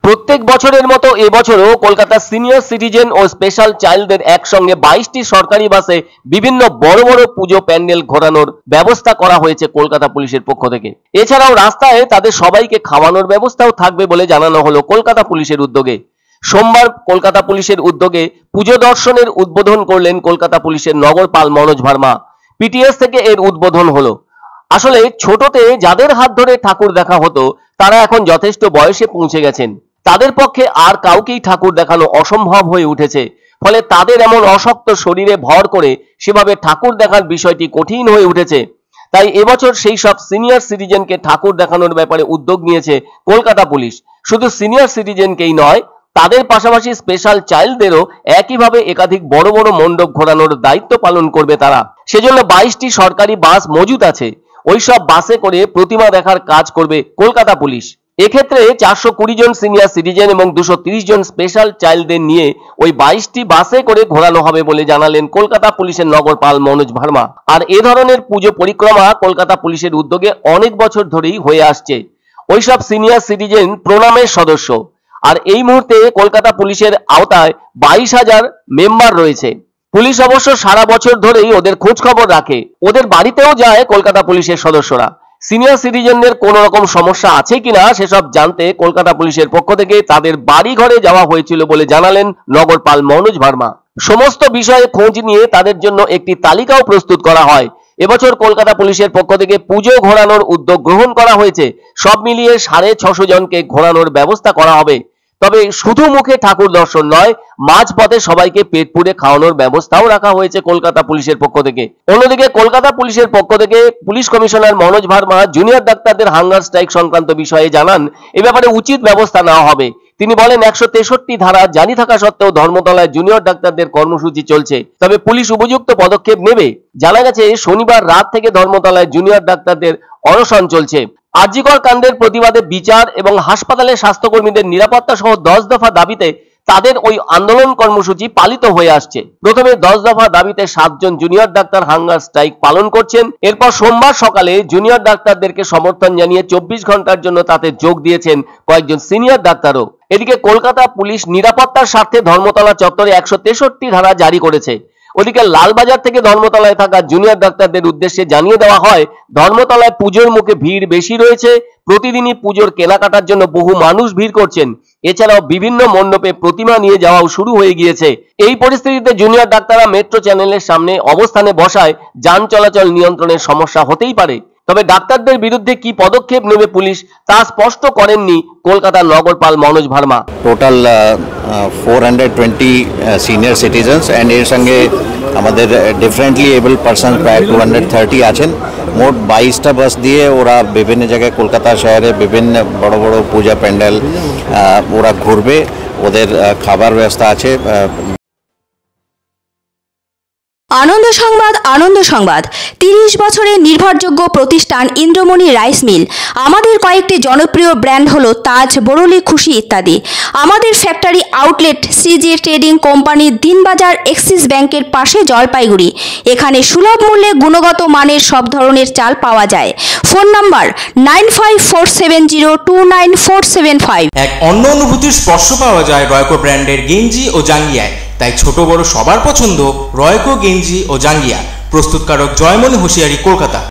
প্রত্যেক বছরের মতো এবছরও কলকাতা সিনিয়র সিটিজেন ও স্পেশাল চাইল্ডদের একসঙ্গে 22টি সরকারি বাসে বিভিন্ন বড় বড় পুজো প্যান্ডেল ঘোরানোর ব্যবস্থা করা হয়েছে কলকাতা পুলিশের পক্ষ থেকে। এছাড়াও রাস্তায় তাদের সবাইকে খাওয়ানোর ব্যবস্থাও থাকবে বলে জানানো হলো কলকাতা পুলিশের উদ্যোগে। সোমবার কলকাতা পুলিশের উদ্যোগে পুজো দর্শনের উদ্বোধন করলেন কলকাতা পুলিশের নগরপাল মনোজ ভার্মা। পিটিএস থেকে এর উদ্বোধন হলো। আসলে ছোটতে যাদের হাত ধরে ঠাকুর দেখা হতো তারা এখন যথেষ্ট বয়সে পৌঁছে গেছেন। তাদের পক্ষে আর কাউকেই ঠাকুর দেখানো অসম্ভব হয়ে উঠেছে। ফলে তাদের এমন অশক্ত শরীরে ভর করে সেভাবে ঠাকুর দেখার বিষয়টি কঠিন হয়ে উঠেছে। তাই এবছর সেই সব সিনিয়র সিটিজেনকে ঠাকুর দেখানোর ব্যাপারে উদ্যোগ নিয়েছে কলকাতা পুলিশ। শুধু সিনিয়র সিটিজেনকেই নয়, তাদের পাশাপাশি স্পেশাল চাইল্ডদেরও একইভাবে একাধিক বড় বড় মণ্ডপ ঘোরানোর দায়িত্ব পালন করবে তারা। সেজন্য 22টি সরকারি বাস মজুত আছে। ওইসব বাসে করে প্রতিমা দেখার কাজ করবে কলকাতা পুলিশ। এক্ষেত্রে 420 জন সিনিয়র সিটিজেন এবং 230 জন স্পেশাল চাইল্ডদের নিয়ে ওই 22টি বাসে করে ঘোরানো হবে বলে জানালেন কলকাতা পুলিশের নগরপাল মনোজ ভার্মা। আর এ ধরনের পুজো পরিক্রমা কলকাতা পুলিশের উদ্যোগে অনেক বছর ধরেই হয়ে আসছে। ওইসব সিনিয়র সিটিজেন প্রণামের সদস্য। আর এই মুহূর্তে কলকাতা পুলিশের আওতায় 22,000 মেম্বার রয়েছে। পুলিশ অবশ্য সারা বছর ধরেই ওদের খোঁজ খবর রাখে। ওদের বাড়িতেও যায় কলকাতা পুলিশের সদস্যরা। সিনিয়র সিটিজেনদের কোন রকম সমস্যা আছে কিনা সেসব জানতে কলকাতা পুলিশের পক্ষ থেকে তাদের বাড়ি ঘরে যাওয়া হয়েছিল বলে জানালেন নগরপাল মনোজ ভার্মা। সমস্ত বিষয়ে খোঁজ নিয়ে তাদের জন্য একটি তালিকাও প্রস্তুত করা হয়। এবছর কলকাতা পুলিশের পক্ষ থেকে পুজো ঘোরানোর উদ্যোগ গ্রহণ করা হয়েছে। সব মিলিয়ে 650 জনকে ঘোরানোর ব্যবস্থা করা হবে। তবে শুধু মুখে ঠাকুর দর্শন নয়, মাঝপথে সবাইকে পেট পুড়ে খাওয়ানোর ব্যবস্থাও রাখা হয়েছে কলকাতা পুলিশের পক্ষ থেকে। অন্যদিকে কলকাতা পুলিশের পক্ষ থেকে police commissioner Manoj Verma junior ডাক্তারদের হাঙ্গার স্ট্রাইক সংক্রান্ত বিষয়ে জানান, এ ব্যাপারে উচিত ব্যবস্থা নেওয়া হবে। তিনি বলেন, 163 ধারা জারি থাকা সত্ত্বেও ধর্মতলায় জুনিয়র ডাক্তারদের কর্মসূচি চলছে, তবে পুলিশ উপযুক্ত পদক্ষেপ নেবে। জানা গেছে শনিবার রাত থেকে ধর্মতলায় জুনিয়র ডাক্তারদের অনশন চলছে। আরজিকর কাণ্ডের প্রতিবাদে বিচার এবং হাসপাতালে স্বাস্থ্যকর্মীদের নিরাপত্তা সহ 10 দফা দাবিতে তাদের ওই আন্দোলন কর্মসূচি পালিত হয়ে আসছে। প্রথমে 10 দফা দাবিতে 7 জন জুনিয়র ডাক্তার হাঙ্গার স্ট্রাইক পালন করছেন। এরপর সোমবার সকালে জুনিয়র ডাক্তারদেরকে সমর্থন জানিয়ে 24 ঘন্টার জন্য তাতে যোগ দিয়েছেন কয়েকজন সিনিয়র ডাক্তারও। এদিকে কলকাতা পুলিশ নিরাপত্তার স্বার্থে ধর্মতলা চত্বরে 163 ধারা জারি করেছে। ওদিকে লালবাজার থেকে ধর্মতলায় থাকা জুনিয়র ডাক্তারদের উদ্দেশ্যে জানিয়ে দেওয়া হয়, ধর্মতলায় পুজোর মুখে ভিড় বেশি রয়েছে। প্রতিদিনই পুজোর কেনাকাটার জন্য বহু মানুষ ভিড় করছেন। এছাড়াও বিভিন্ন মণ্ডপে প্রতিমা নিয়ে যাওয়াও শুরু হয়ে গিয়েছে। এই পরিস্থিতিতে জুনিয়র ডাক্তাররা মেট্রো চ্যানেলের সামনে অবস্থানে বসায় যান চলাচল নিয়ন্ত্রণের সমস্যা হতেই পারে। তবে ডাক্তারদের বিরুদ্ধে কি পদক্ষেপ নেবে পুলিশ তা স্পষ্ট করেননি কলকাতার নগরপাল Manoj Verma. Total 420 senior citizens and এর সঙ্গে আমাদের ডিফারেন্টলি এবল পারসন প্রায় 230 আছেন। মোট 22টা বাস দিয়ে ওরা বিভিন্ন জায়গায় কলকাতা শহরে বিভিন্ন বড় বড় পূজা প্যান্ডেল ওরা ঘুরবে। ওদের খাবার ব্যবস্থা আছে। আনন্দ সংবাদ, আনন্দ সংবাদ। 30 বছরের নির্ভরযোগ্য প্রতিষ্ঠান ইন্দ্রমণি রাইস মিল। আমাদের কয়েকটি জনপ্রিয় ব্র্যান্ড হলো তাজ, বরলি, খুশি ইত্যাদি। আমাদের factory outlet CG trading company, Dinbazar, axis ব্যাংকের পাশে, জলপাইগুড়ি। এখানে সুলভ মূল্যে গুণগত মানের সব ধরনের চাল পাওয়া যায়। Phone number 9547029475। এক অন্য অনুভূতির স্পর্শ পাওয়া যায় রয়কো ব্র্যান্ডের গেঞ্জি ও জাঙ্গিয়ায়। তাই ছোট বড় সবার পছন্দ রয়কো গেঞ্জি ও জাঙ্গিয়া। প্রস্তুতকারক জয়মনি হোশিয়ারি, কলকাতা।